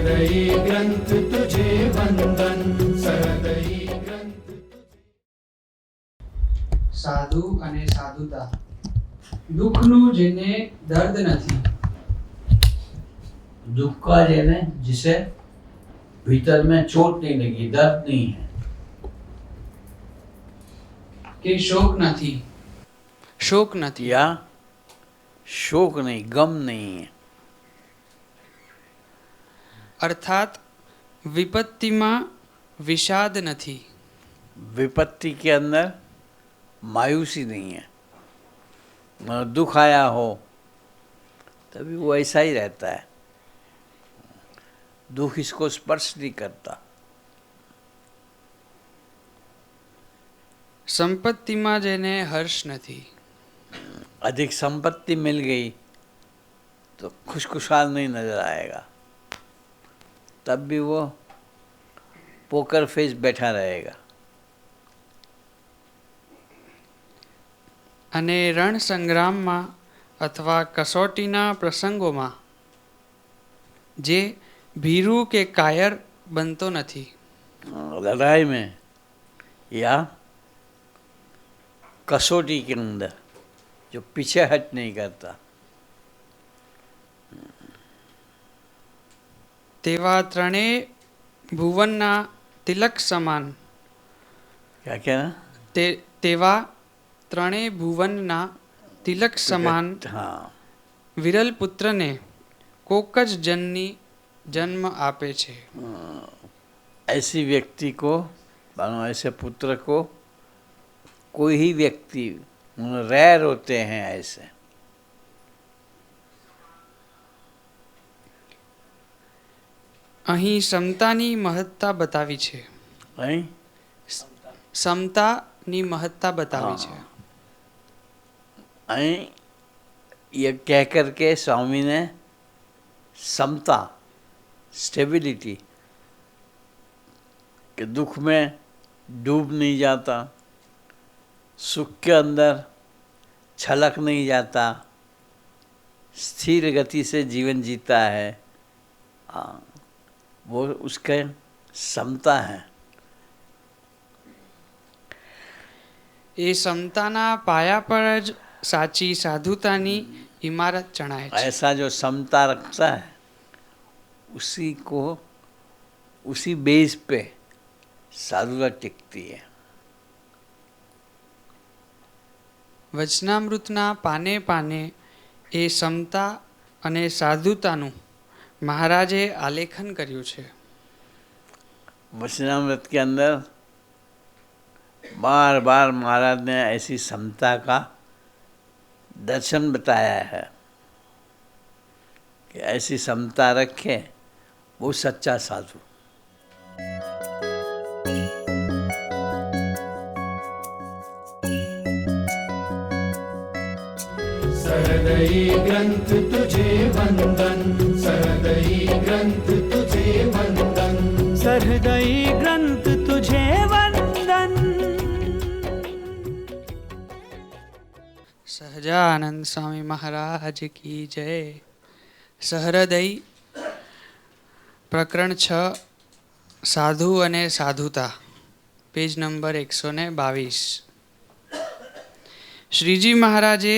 सहृदयी ग्रंथ तुझे वंदन, सहृदयी ग्रंथ। साधु અને સાધુતા. દુઃખનું જેને દર્દ નથી, दुख का जेने जिसे भीतर में चोट नहीं लगी, दर्द नहीं है, કે શોક નથી, શોક નથી, या शोक नहीं, गम नहीं है, અર્થાત વિપત્તિમાં વિષાદ નથી, विपत्ति के अंदर मायूसी नहीं है। दुख आया हो तभी वो ऐसा ही रहता है, दुख इसको स्पर्श नहीं करता। સંપત્તિમાં જેને હર્ષ નથી, अधिक संपत्ति मिल गई तो खुशखुशाल नहीं नजर आएगा, तब भी वो पोकर फेस बैठा रहेगा। અને રણ સંગ્રામમાં અથવા કસોટીના પ્રસંગોમાં જે ભીરુ કે કાયર બનતો નથી, लड़ाई में या कसौटी के अंदर जो पीछे हट नहीं करता, તેવા ત્રણેય ભુવનના તિલક સમાન, क्या कहना? તેવા ત્રણેય ભુવનના તિલક સમાન हाँ, વિરલ પુત્રને કોક જ જનની જન્મ આપે છે. ऐसी व्यक्ति को, मानो ऐसे पुत्र को कोई ही व्यक्ति, रेयर होते हैं ऐसे। અહીં સમતાની મહત્તા બતાવી છે, नहीं? સમતાની મહત્તા બતાવી છે. અહીં ये कह करके स्वामी ने समता, स्टेबिलिटी, कि दुख में डूब नहीं जाता, सुख के अंदर छलक नहीं जाता, स्थिर गति से जीवन जीता है, हाँ, वो उसके समता है। એ સમતાના પાયા પર જ સાચી સાધુતાની ઇમારત ચણાય છે. ऐसा जो समता रखता है उसी को, उसी बेस पे साधुता टिकती है। વચનામૃતના પાને પાને એ સમતા અને સાધુતાનું મહારાજે આલેખન કર્યું છે. वचनामृत के अंदर बार बार महाराज ने ऐसी समता का दर्शन बताया है कि ऐसी समता रखे वो सच्चा साधु। सहृदयी ग्रंथ तुझे वंदन, सहृदयी ग्रंथ तुझे वंदन, सहृदयी ग्रंथ तुझे वंदन। સહજાનંદ સ્વામી મહારાજ की जय. સહૃદય પ્રકરણ 6, સાધુ અને સાધુતા, પેજ નંબર 122. શ્રીજી મહારાજે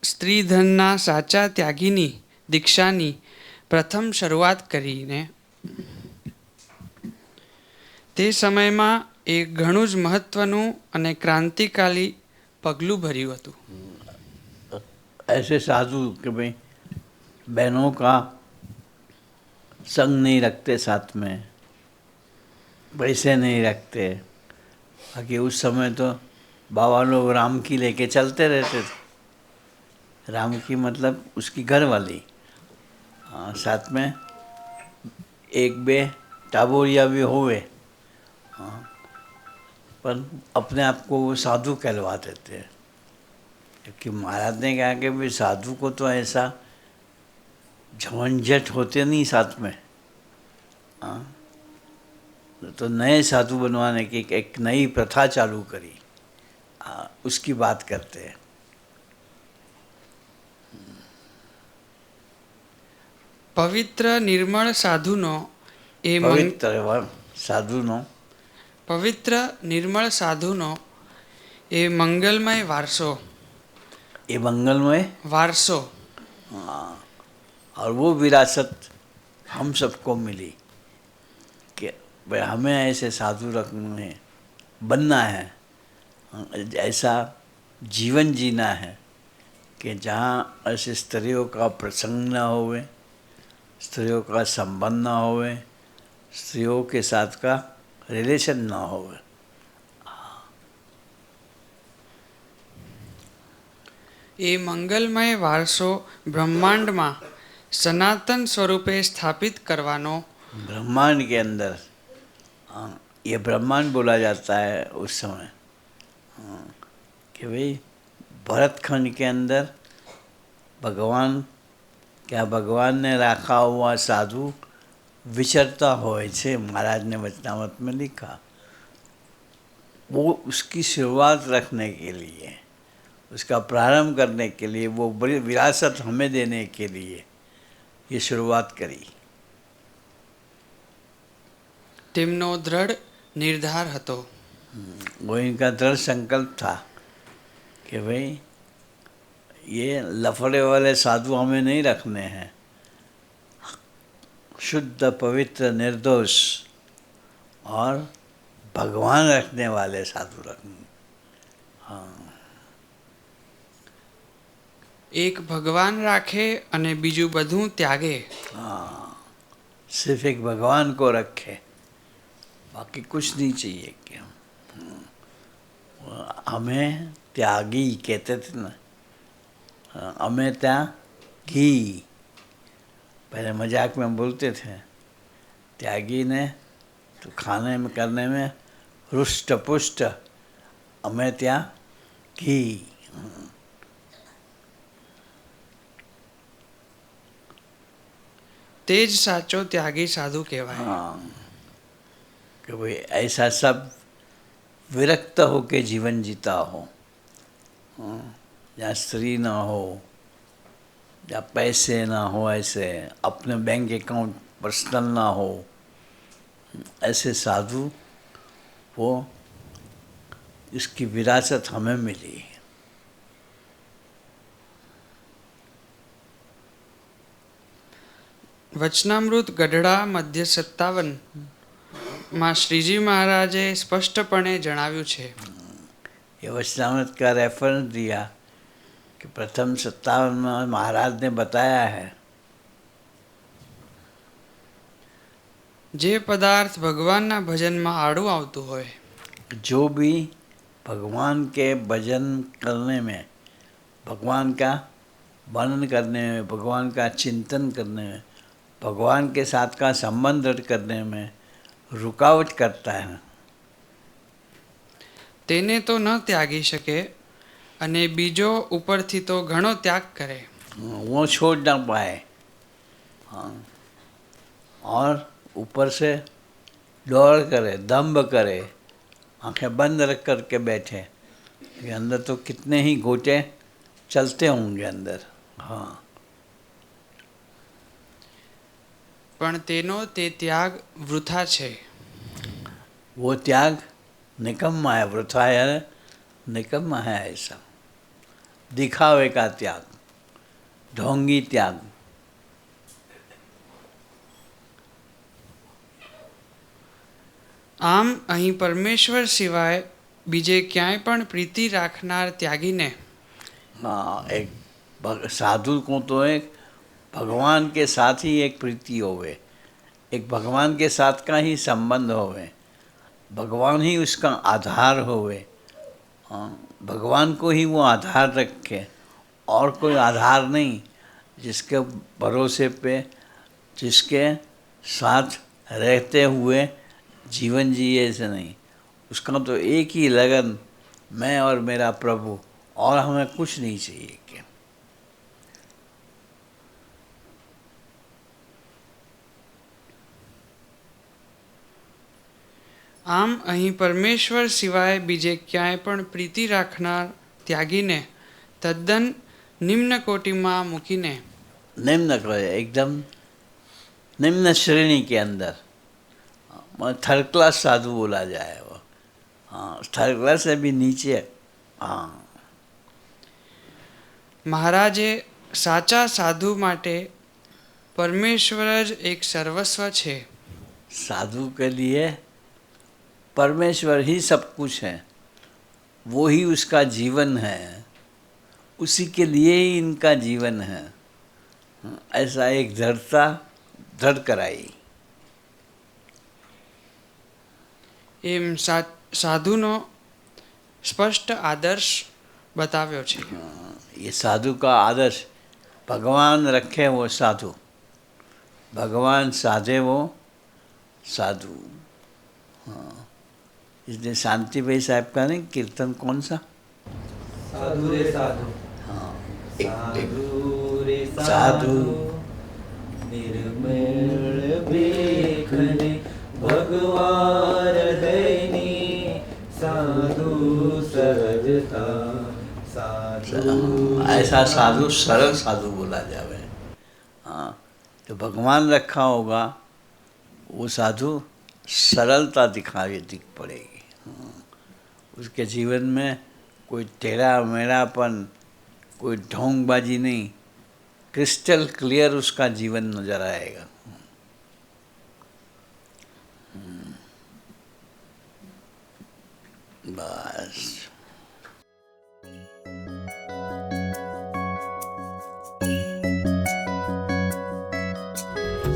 સ્ત્રીધનના સાચા ત્યાગીની દીક્ષાની પ્રથમ શરૂઆત કરીને તે સમયમાં એ ઘણું જ મહત્વનું અને ક્રાંતિકારી પગલું ભર્યું હતું. ऐसे साधु कि भाई बहनों का संग नहीं रखते, साथ में पैसे नहीं रखते, बाकी उस समय तो बाबा लोग राम की लेके चलते रहते थे। राम की मतलब उसकी घर वाली, हाँ, साथ में एक बे टाबोरिया भी होवे, हाँ, पर अपने आप को वो साधु कहलवाते थे। क्योंकि महाराज ने कहा कि भाई साधु को तो ऐसा झंझट होते नहीं साथ में, हाँ, तो नए साधु बनवाने की एक नई प्रथा चालू करी। उसकी बात करते हैं। પવિત્ર નિર્મળ સાધુનો એ પવિત્ર સાધુનો પવિત્ર નિર્મળ સાધુનો એ મંગલમય વારસો ये मंगलमय વારસો और वो विरासत हम सबको मिली कि भाई हमें ऐसे साधु रखने हैं, बनना है, ऐसा जीवन जीना है कि जहाँ ऐसे स्त्रियों का प्रसंग न होवे, स्त्रियों का संबंध न होवे, स्त्रियों के साथ का रिलेशन ना होवे। એ મંગલમય વારસો બ્રહ્માંડમાં સનાતન સ્વરૂપે સ્થાપિત કરવાનો ब्रह्मांड के अंदर ये ब्रह्मांड बोला जाता है उस समय कि भाई भरतखंड के अंदर भगवान क्या भगवान ने रखा हुआ साधु विचरता होए छे। महाराज ने वचनामृत में लिखा, वो उसकी शुरुआत रखने के लिए, उसका प्रारंभ करने के लिए, वो बड़ी विरासत हमें देने के लिए ये शुरुआत करी। તેમનો દૃઢ નિર્ધાર હતો। वो इनका दृढ़ संकल्प था कि भाई ये लफड़े वाले साधु हमें नहीं रखने हैं, शुद्ध पवित्र निर्दोष और भगवान रखने वाले साधु रखने। એક ભગવાન રાખે અને બીજું બધું ત્યાગે। सिर्फ एक भगवान को रखे, बाकी कुछ नहीं चाहिए। कि हमें त्यागी कहते थे ना, हमें त्यागी, पहले मजाक में बोलते थे, त्यागी ने तो खाने में करने में रुष्ट पुष्ट, हमें त्यागी। તે જ સાચો ત્યાગી સાધુ કહેવાય। हाँ, कि भाई ऐसा सब विरक्त हो के जीवन जीता हो, जहाँ स्त्री ना हो, जहाँ पैसे ना हो, ऐसे अपने बैंक अकाउंट पर्सनल ना हो, ऐसे साधु वो इसकी विरासत हमें मिली। વચનામૃત ગઢડા મધ્ય 57 માં શ્રીજી મહારાજે સ્પષ્ટપણે જણાવ્યું છે। ये वचनामृत का रेफरेंस दिया कि प्रथम 57 में महाराज ने बताया है, જે પદાર્થ ભગવાનના ભજનમાં આડું આવતું હોય, जो भी भगवान के भजन करने में, भगवान का वर्णन करने में, भगवान का चिंतन करने में, भगवान के साथ का संबंध करने में रुकावट करता है, તેને તો ન ત્યાગી શકે અને બીજો ઉપરથી તો ઘણો ત્યાગ કરે। वो छोड़ ना पाए। हाँ, और ऊपर से दौड़ करे, दम्भ करे, आंखें बंद रख करके बैठे, ये अंदर तो कितने ही घोटे चलते होंगे अंदर। हाँ, પણ તેનો તે ત્યાગ વૃથા છે। वो त्याग निकम्मा है, वृथा है, निकम्मा है। ऐसा दिखावे का त्याग, ढोंगी त्याग। આમ અહીં પરમેશ્વર સિવાય બીજે ક્યાંય પણ પ્રીતિ રાખનાર ત્યાગીને हाँ, एक साधु को तो एक भगवान के साथ ही एक प्रीति होवे, एक भगवान के साथ का ही संबंध होवे, भगवान ही उसका आधार होवे। हाँ, भगवान को ही वो आधार रखे, और कोई आधार नहीं जिसके भरोसे पे, जिसके साथ रहते हुए जीवन जिए, ऐसे नहीं। उसका तो एक ही लगन, मैं और मेरा प्रभु, और हमें कुछ नहीं चाहिए। क्या આમ અહીં પરમેશ્વર સિવાય બીજે ક્યાંય પણ પ્રીતિ રાખનાર ત્યાગીને તદ્દન નિમ્ન કોટીમાં મૂકીને निम्न को एकदम निम्न श्रेणी के अंदर थर्ड क्लास साधु बोला जाए वो। हाँ, थर्ड क्लास से भी नीचे। हाँ, મહારાજે સાચા સાધુ માટે પરમેશ્વર જ એક સર્વસ્વ છે. साधु के लिए परमेश्वर ही सब कुछ है, वो ही उसका जीवन है, उसी के लिए ही इनका जीवन है। ऐसा एक दृढ़ कराई। એમ સાધુનો સ્પષ્ટ આદર્શ બતાવ્યો છે. ये साधु का आदर्श भगवान रखे वो साधु, भगवान साधे वो साधु। हाँ, इसलिए शांति भाई साहब का नहीं कीर्तन कौन सा? साधु रे साधु, हाँ, साधु रे साधु निर्मल देखने भगवान दैनी साधु सहजता साधु। ऐसा साधु सरल साधु बोला जावे। हाँ, तो भगवान रखा होगा वो साधु सरलता दिख पड़ेगी। हाँ, उसके जीवन में कोई टेढ़ा मेढ़ापन, कोई ढोंगबाजी नहीं, क्रिस्टल क्लियर उसका जीवन नजर आएगा। बस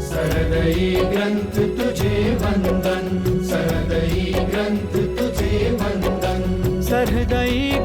सहृदयी ग्रंथ तुझे वंदन, सहृदयी ग्रंथ तुझे वंदन, सहृदयी